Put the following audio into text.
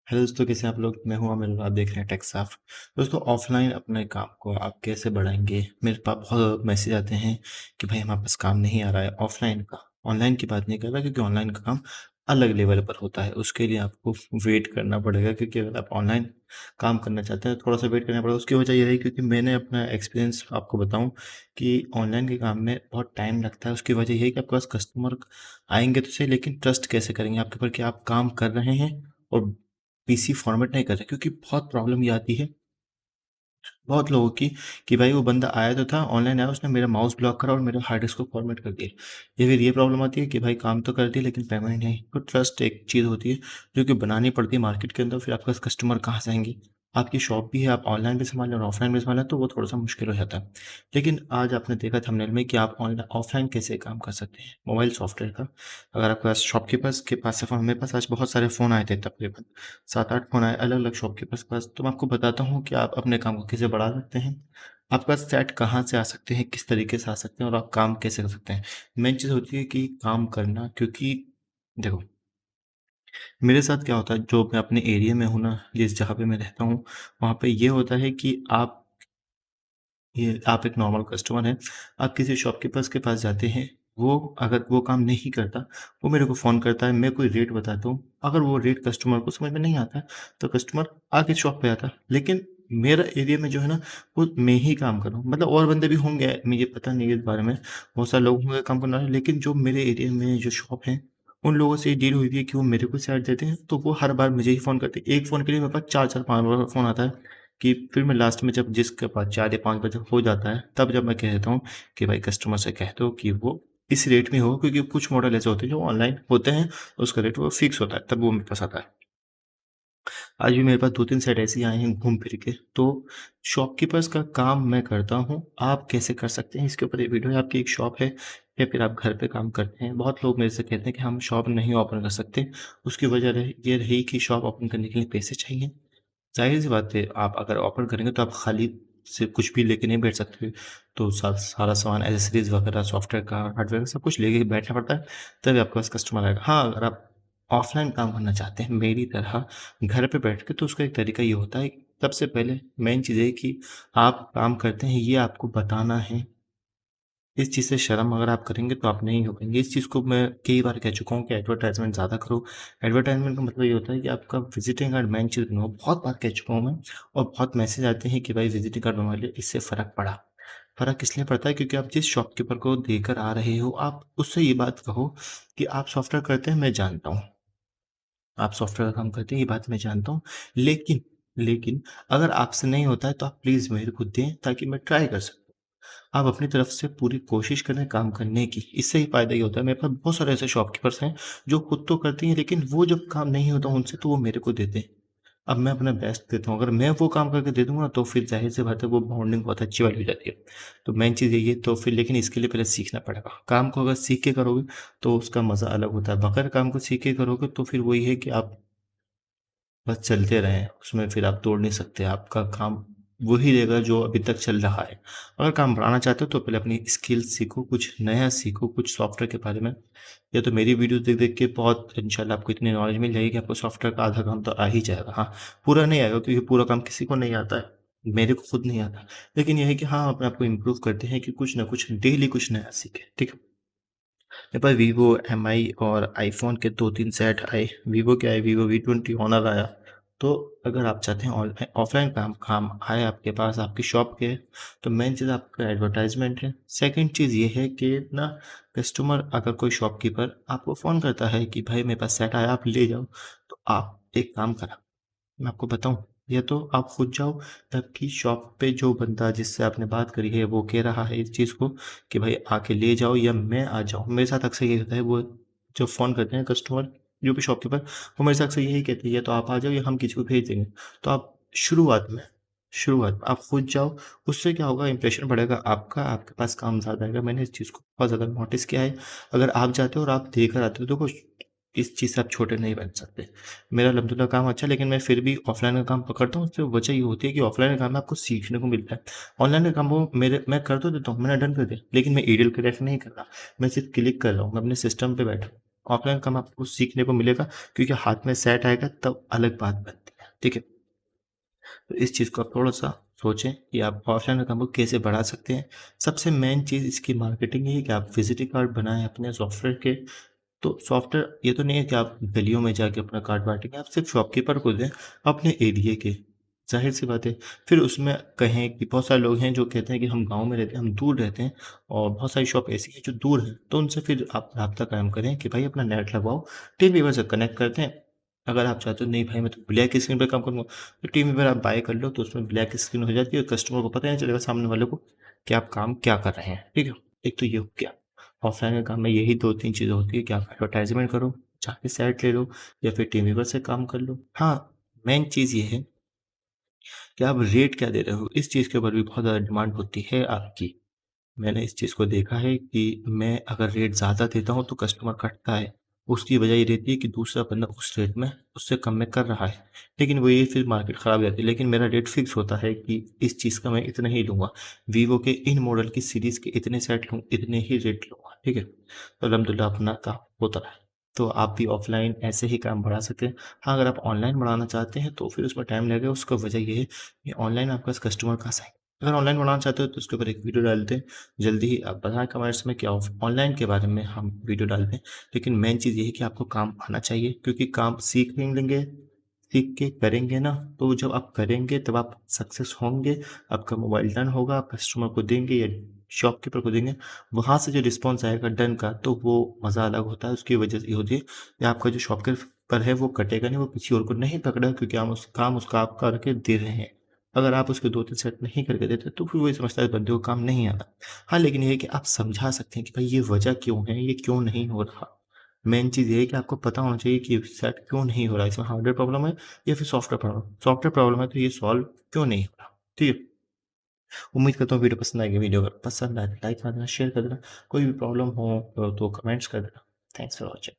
Hello दोस्तों, कैसे हैं आप लोग। मैं हूं अमिल, आप देख रहे हैं टेक साफ। दोस्तों, ऑफलाइन अपने काम को आप कैसे बढ़ाएंगे। मेरे पास बहुत मैसेज आते हैं कि भाई हमारे पास काम नहीं आ रहा है ऑफलाइन का। ऑनलाइन की बात नहीं कर रहा, क्योंकि ऑनलाइन का काम अलग लेवल पर होता है। उसके लिए आपको वेट करना पड़ेगा, क्योंकि अगर आप ऑनलाइन काम करना चाहते हैं थोड़ा सा वेट करना पड़ेगा। उसकी वजह यह है क्योंकि मैंने अपना एक्सपीरियंस आपको बताऊं कि ऑनलाइन के काम में बहुत टाइम लगता है। उसकी वजह यह है कि आपके पास कस्टमर आएंगे तो सही, लेकिन ट्रस्ट कैसे करेंगे आपके ऊपर कि आप काम कर रहे हैं और पीसी फॉर्मेट नहीं कर रहे। क्योंकि बहुत प्रॉब्लम ये आती है बहुत लोगों की कि भाई वो बंदा आया तो था, ऑनलाइन आया, उसने मेरा माउस ब्लॉक करा और मेरा हार्ड डिस्क को फॉर्मेट कर दिया। ये फिर ये प्रॉब्लम आती है कि भाई काम तो कर दिया लेकिन पेमेंट नहीं। तो ट्रस्ट एक चीज़ होती है जो कि बनानी पड़ती है मार्केट के अंदर। फिर आपके पास कस्टमर कहाँ से आएंगे। आपकी शॉप भी है, आप ऑनलाइन भी संभालें और ऑफलाइन भी संभालें, तो वो थोड़ा सा मुश्किल हो जाता है। लेकिन आज आपने देखा थंबनेल में कि आप ऑनलाइन ऑफलाइन कैसे काम कर सकते हैं मोबाइल सॉफ्टवेयर का। अगर आपके पास शॉपकीपर्स के पास से फ़ोन, मेरे पास आज बहुत सारे फ़ोन आए थे, तकरीबन 7-8 फ़ोन आए अलग अलग शॉपकीपर्स के पास। तो मैं आपको बताता हूँ कि आप अपने काम को कैसे बढ़ा सकते हैं, आपके पास सेट कहाँ से आ सकते हैं, किस तरीके से आ सकते हैं और आप काम कैसे कर सकते हैं। मेन चीज़ होती है कि काम करना। क्योंकि देखो, मेरे साथ क्या होता है, जो मैं अपने एरिया में हूँ ना, जिस जहाँ पे मैं रहता हूँ, वहाँ पे ये होता है कि आप एक नॉर्मल कस्टमर हैं, आप किसी शॉपकीपर्स के पास जाते हैं, वो अगर वो काम नहीं करता, वो मेरे को फ़ोन करता है, मैं कोई रेट बताता हूँ। अगर वो रेट कस्टमर को समझ में नहीं आता है, तो कस्टमर आके शॉप पे आता है। लेकिन मेरा एरिया में जो है ना, वो मैं ही काम कर रहा हूँ। मतलब और बंदे भी होंगे, मुझे पता नहीं है इस बारे में, बहुत सारे लोग होंगे काम करने वाले, लेकिन जो मेरे एरिया में जो शॉप है, उन लोगों से ये डील हुई हुई है कि वो मेरे को साइड देते हैं, तो वो हर बार मुझे ही फ़ोन करते हैं। एक फ़ोन के लिए मेरे पास 4-4 5 बार फ़ोन आता है। कि फिर मैं लास्ट में जब जिसके पास 4 या 5 बजे हो जाता है, तब जब मैं कह देता हूँ कि भाई कस्टमर से कह दो कि वो इस रेट में हो, क्योंकि कुछ मॉडल ऐसे होते हैं जो ऑनलाइन होते हैं, उसका रेट वो फिक्स होता है, तब वो मेरे पास आता है। आज भी मेरे पास 2-3 सेट ऐसे ही आए हैं घूम फिर के। तो शॉपकीपर्स का काम मैं करता हूँ, आप कैसे कर सकते हैं इसके ऊपर ये वीडियो है। आपकी एक शॉप है या फिर आप घर पे काम करते हैं। बहुत लोग मेरे से कहते हैं कि हम शॉप नहीं ओपन कर सकते। उसकी वजह ये रही कि शॉप ओपन करने के लिए पैसे चाहिए। ज़ाहिर-सी बात है, आप अगर ऑफ़र करेंगे तो आप खाली से कुछ भी लेके नहीं बैठ सकते। तो सारा सामान एक्सेसरीज़ वगैरह, सॉफ्टवेयर का, हार्डवेयर का सब कुछ लेके बैठना पड़ता है, तभी आपके पास कस्टमर आएगा। हाँ, अगर आप ऑफ़लाइन काम करना चाहते हैं मेरी तरह घर पे बैठ के, तो उसका एक तरीका ये होता है, सबसे पहले मेन चीज़ है कि आप काम करते हैं ये आपको बताना है। इस चीज़ से शर्म अगर आप करेंगे तो आप नहीं हो पाएँगे। इस चीज़ को मैं कई बार कह चुका हूँ कि एडवर्टाइज़मेंट ज़्यादा करो। एडवर्टाइज़मेंट का मतलब ये होता है कि आपका विज़िटिंग कार्ड मेन चीज़ बनाओ। बहुत बार कह चुका हूँ मैं, और बहुत मैसेज आते हैं कि भाई विज़िटिंग कार्ड बनवा लिया, इससे फ़र्क पड़ा। फ़र्क इसलिए पड़ता है क्योंकि आप जिस शॉपकीपर को देकर आ रहे हो, आप उससे ये बात कहो कि आप सॉफ्टवेयर करते हैं, मैं जानता हूँ। आप सॉफ्टवेयर का काम करते हैं, ये बात मैं जानता हूँ। लेकिन अगर आपसे नहीं होता है तो आप प्लीज़ मेरे को दें, ताकि मैं ट्राई कर सकूँ। आप अपनी तरफ से पूरी कोशिश करें काम करने की। इससे ही फ़ायदा ये होता है। मेरे पास बहुत सारे ऐसे शॉपकीपर्स हैं जो खुद तो करती हैं, लेकिन वो जब काम नहीं होता उनसे, तो वो मेरे को देते हैं। अब मैं अपना बेस्ट देता हूँ। अगर मैं वो काम करके दे दूँगा, तो फिर ज़ाहिर-सी बात है वो बॉन्डिंग बहुत अच्छी वाली हो जाती है। तो मेन चीज़ यही है। तो फिर लेकिन इसके लिए पहले सीखना पड़ेगा। काम को अगर सीख के करोगे तो उसका मज़ा अलग होता है। बगैर काम को सीख के करोगे तो फिर वही है कि आप बस चलते रहें, उसमें फिर आप तोड़ नहीं सकते। आपका काम वही रहेगा जो अभी तक चल रहा है। अगर काम बढ़ाना चाहते हो तो पहले अपनी स्किल्स सीखो, कुछ नया सीखो, कुछ सॉफ्टवेयर के बारे में। या तो मेरी वीडियो देख-देख के बहुत इंशाल्लाह आपको इतनी नॉलेज मिल जाएगी कि आपको सॉफ्टवेयर का आधा काम तो आ ही जाएगा। हाँ, पूरा नहीं आएगा, क्योंकि पूरा काम किसी को नहीं आता है। मेरे को खुद नहीं आता। लेकिन ये है कि हाँ, अपने आप को इम्प्रूव करते हैं कि कुछ ना कुछ डेली कुछ नया सीखें, ठीक है? मेरे पास वीवो, एमआई और आईफ़ोन के 2-3 सेट आए। वीवो के आए, वीवो वी20 ऑनर आया। तो अगर आप चाहते हैं ऑफ़लाइन काम काम आए आपके पास, आपकी शॉप के, तो मेन चीज़ आपका एडवर्टाइज़मेंट है। सेकंड चीज़ ये है कि ना, कस्टमर अगर कोई शॉपकीपर आपको फ़ोन करता है कि भाई मेरे पास सेट आया, आप ले जाओ, तो आप एक काम करा, मैं आपको बताऊँ, या तो आप खुद जाओ, तबकि शॉप पे जो बंदा जिससे आपने बात करी है वो कह रहा है इस चीज़ को कि भाई आके ले जाओ या मैं आ जाऊँ। मेरे साथ अक्सर यही होता है। वो जब फ़ोन करते हैं कस्टमर, जो भी शॉपकीपर, वो मेरे से अक्सर यही कहते हैं, या तो आप आ जाओ या हम किसी को भेज देंगे। तो आप शुरुआत में आप खुद जाओ। उससे क्या होगा, इंप्रेशन बढ़ेगा आपका, आपके पास काम ज़्यादा आएगा। मैंने इस चीज़ को बहुत ज़्यादा नोटिस किया है। अगर आप जाते हो और आप देकर आते हो, देखो, इस चीज़ से आप छोटे नहीं बन सकते। मेरा अल्हम्दुलिल्लाह काम अच्छा है, लेकिन मैं फिर भी ऑफ़लाइन का काम पकड़ता हूँ। उससे वजह ये होती है कि ऑफ़लाइन का काम में आपको सीखने को मिलता है। ऑनलाइन का काम वो मेरे मैं कर तो देता हूँ, मैंने डन कर दिया, लेकिन मैं ईडल क्लिक नहीं कर रहा। मैं सिर्फ़ क्लिक कर रहा हूँ, मैं अपने सिस्टम पे बैठा हूँ। ऑफलाइन काम आपको सीखने को मिलेगा क्योंकि हाथ में सेट आएगा तब अलग बात बनती है, ठीक है? तो इस चीज़ को आप थोड़ा-सा सोचें कि आप ऑफलाइन काम को कैसे बढ़ा सकते हैं। सबसे मेन चीज़ इसकी मार्केटिंग है कि आप विज़िटिंग कार्ड बनाएँ अपने सॉफ्टवेयर के। तो सॉफ्टवेयर ये तो नहीं है कि आप गलियों में जाके अपना कार्ड बाँटेंगे, आप सिर्फ़ शॉपकीपर को दें, अपने एरिये के। ज़ाहिर-सी बात है। फिर उसमें कहें कि बहुत सारे लोग हैं जो कहते हैं कि हम गाँव में रहते हैं, हम दूर रहते हैं और बहुत सारी शॉप ऐसी हैं जो दूर हैं, तो उनसे फिर आप राब्ता कायम करें कि भाई अपना नेट लगवाओ, टीम वीवर से कनेक्ट करते हैं। अगर आप चाहते हो नहीं भाई मैं तो ब्लैक स्क्रीन पे काम करूँगा, तो टीम वीवर आप बाय कर लो तो उसमें ब्लैक स्क्रीन हो जाती है और कस्टमर को पता ही नहीं चलेगा सामने वाले को कि आप काम क्या कर रहे हैं, ठीक है? एक तो ये हो गया। ऑफ़लाइन के काम में यही 2-3 चीज़ें होती हैं कि आप एडवर्टाइज़मेंट करो, जाके साइट ले लो या फिर टीम वीवर से काम कर लो। हाँ, मेन चीज़ ये है कि आप रेट क्या दे रहे हो, इस चीज़ के ऊपर भी बहुत ज़्यादा डिमांड होती है आपकी। मैंने इस चीज़ को देखा है कि मैं अगर रेट ज़्यादा देता हूँ तो कस्टमर कटता है। उसकी वजह ये रहती है कि दूसरा बंदा उस रेट में उससे कम में कर रहा है। लेकिन वो ये फिर मार्केट ख़राब हो जाती है। लेकिन मेरा रेट फ़िक्स होता है कि इस चीज़ का मैं इतना ही लूँगा। वीवो के इन मॉडल की सीरीज़ के इतने सेट लूँ, इतने ही रेट लूँगा, ठीक है? तो अल्हम्दुलिल्लाह अपना काम होता रहा। तो आप भी ऑफ़लाइन ऐसे ही काम बढ़ा सकते हैं। हाँ, अगर आप ऑनलाइन बढ़ाना चाहते हैं तो फिर उसमें टाइम लगेगा। उसका वजह ये है कि ऑनलाइन आपके पास कस्टमर कहाँ से आएँगे? अगर ऑनलाइन बढ़ाना चाहते हो तो उसके ऊपर एक वीडियो डालते हैं। जल्दी ही आप बताएँ कमेंट्स में कि ऑफ ऑनलाइन के बारे में हम वीडियो डालते हैं। लेकिन मेन चीज़ ये है कि आपको काम आना चाहिए क्योंकि काम सीख नहीं लेंगे, सीख के करेंगे ना, तो जब आप करेंगे तब आप सक्सेस होंगे, आपका मोबाइल डन होगा, आप कस्टमर को देंगे या शॉपकीपर को देंगे, वहाँ से जो रिस्पॉन्स आएगा डन का तो वो मज़ा अलग होता है। उसकी वजह ये होती है कि आपका जो शॉपकीपर है वो कटेगा नहीं, वो किसी और को नहीं पकड़ा क्योंकि हम उस काम उसका आप करके दे रहे हैं। अगर आप उसके 2-3 सेट नहीं करके देते तो फिर वो ये समझता है इस बंदे को काम नहीं आता। हाँ, लेकिन ये है कि आप समझा सकते हैं कि भाई ये वजह क्यों है, ये क्यों नहीं हो रहा। मेन चीज़ ये है कि आपको पता होना चाहिए कि सेट क्यों नहीं हो रहा है, इसमें हार्डवेयर प्रॉब्लम है या फिर सॉफ्टवेयर प्रॉब्लम। सॉफ्टवेयर प्रॉब्लम है तो ये सॉल्व क्यों नहीं हो रहा, ठीक है? उम्मीद करता हूँ वीडियो पसंद आएगी। वीडियो अगर पसंद आए तो लाइक कर देना, शेयर कर देना। कोई भी प्रॉब्लम हो तो कमेंट्स कर देना। Thanks for watching.